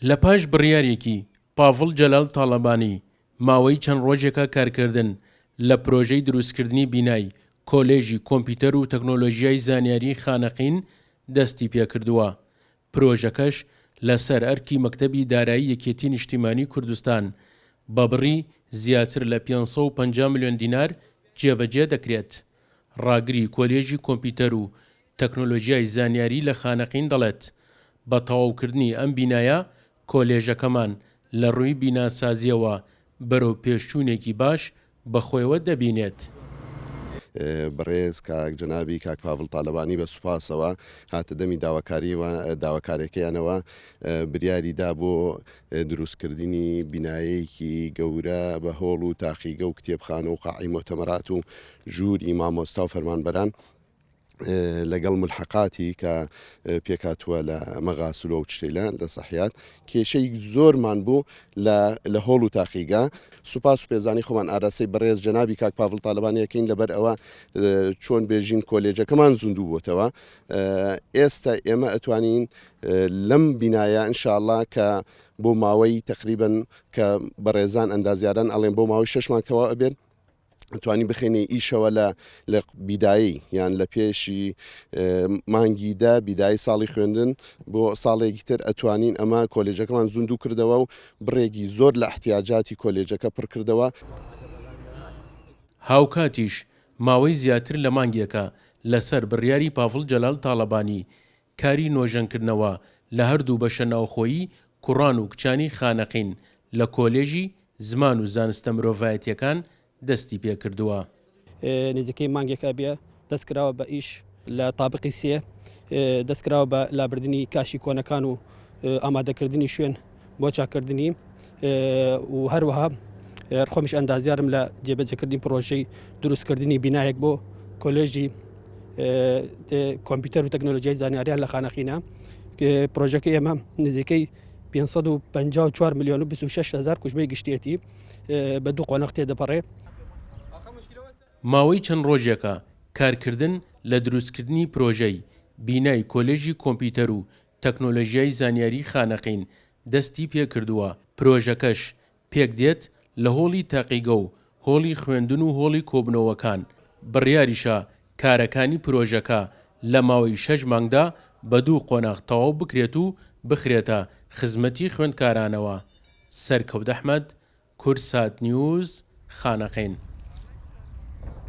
لە پاش بڕیارێکی پاڤڵ جەلال تاڵەبانی ماوەی چەند ڕۆژێکە کارکردن لە پرۆژەی دروستکردنی بینای کۆلێژی کۆمپیوتەر و تەکنۆلۆژیای زانیاری خانەقین دەستی پێکردووە. پرۆژەکەش لەسەر ئەرکی مەکتەبی دارایی یەکێتی نیشتیمانی کوردستان بە بڕی زیاتر لە 550 ملیۆن دینار جێبەجێ دەکرێت. ڕاگری کۆلێژی کۆمپیوتەر و تەکنۆلۆژیای زانیاری لە خانەقین دەڵێت بە تەواوکردنی ئەم بینایە کۆلێژەکەمان لە ڕووی بیناسازیەوە بەرەو پێشچوونێکی باش بەخۆیەوە دەبینێت. بەڕێز کاک جەنابی کاک پاڤڵ تاڵەبانی بە سوپاسەوە هاتە دەمی داواکاریەکەیانەوە بریاریدا بۆ دروستکردنی بینایەکی گەورە بە هۆڵ و تاقیگە و کتێبخانە و قاعی مۆتەمەرات و ژووری مامۆستا و فەرمانبەران لەگەڵ ملحقاتی کە پێکاتووە لە مەغاسلۆ و چتەیلان لە سەحیات کێشەی زۆرمان بوو لە هۆڵ و تاقیگا. سوپاس و پێزانی خۆمان ئاراسەی بەڕێز جەنابی کاک پاڤڵ تاڵەبانیەکەین لەبەر ئەوە چۆن بێژین کۆلێجەکەمان زوندوو بۆتەوە. ئێستا ئێمە ئەتوانین لەم بینایە ئینشاءڵڵا کە بۆ ماوەی تقریبەن کە بەڕێزان ئەندازیاران ئەڵێن بۆ ماوەی 6 مانگتەوە ئەبێت ئەتوانی بخێنێ ئیشەوە لە بیدایی یان لە پێشی مانگیدا بیدایی ساڵی خوێندن بۆ ساڵێکی تر ئەتوانین ئەمە کۆلێجەکەمان زوندوو کردەوە و بڕێگی زۆر لە احتیاجاتی کۆلێجەکە پڕ کردەوە. هاوکاتیش ماوەی زیاتر لە مانگێکە لەسەر بڕیاری پاڤڵ جەلال تاڵەبانی کاری نۆژەنکردنەوە لە هەردوو بەشە ناوخۆیی کوڕان و کچانی خانەقین لە کۆلێژی زمان و زانستە مرۆڤایەتیەکان دەستی پێکردووە. نزیکەی مانگێکە بێ دەستکراوە بە ئیش لە تابقی سێ دەستکراوە بە لابردنی کاشی کۆنەکان و ئامادەکردنی شوێن بۆ چاکردنی و هەروەها خۆمیش ئەندازیارم لە جێبەجێکردنی پرۆژەی دروستکردنی بینایەک بۆ کۆلێژی کۆمپیوتەر و تەکنۆلۆژیای زانیاریان لە خانەقینە. پرۆژەکە ئێمە نزیکەی 554 ملیۆن و 26 هزار کوژمەی گشتێتی بە دوو قۆنەق تێدەپەڕێ. ماوەی چەند ڕۆژێکە کارکردن لە دروستکردنی پرۆژەی بینای کۆلێژی کۆمپیوتەر و تەکنۆلۆژیای زانیاری خانەقین دەستی پێکردووە. پرۆژەکەش پێک دێت لە هۆڵی تاقیگە و هۆڵی خوێندن و هۆڵی کۆبنەوەکان. بڕیاریشە کارەکانی پرۆژەکە لە ماوەی 6 مانگدا بە دوو قۆناغ تەواو بکرێت و بخرێتە خزمەتی خوێندکارانەوە. سەرکەوت ئەحمەد، کورسات نیوز، خانەقین.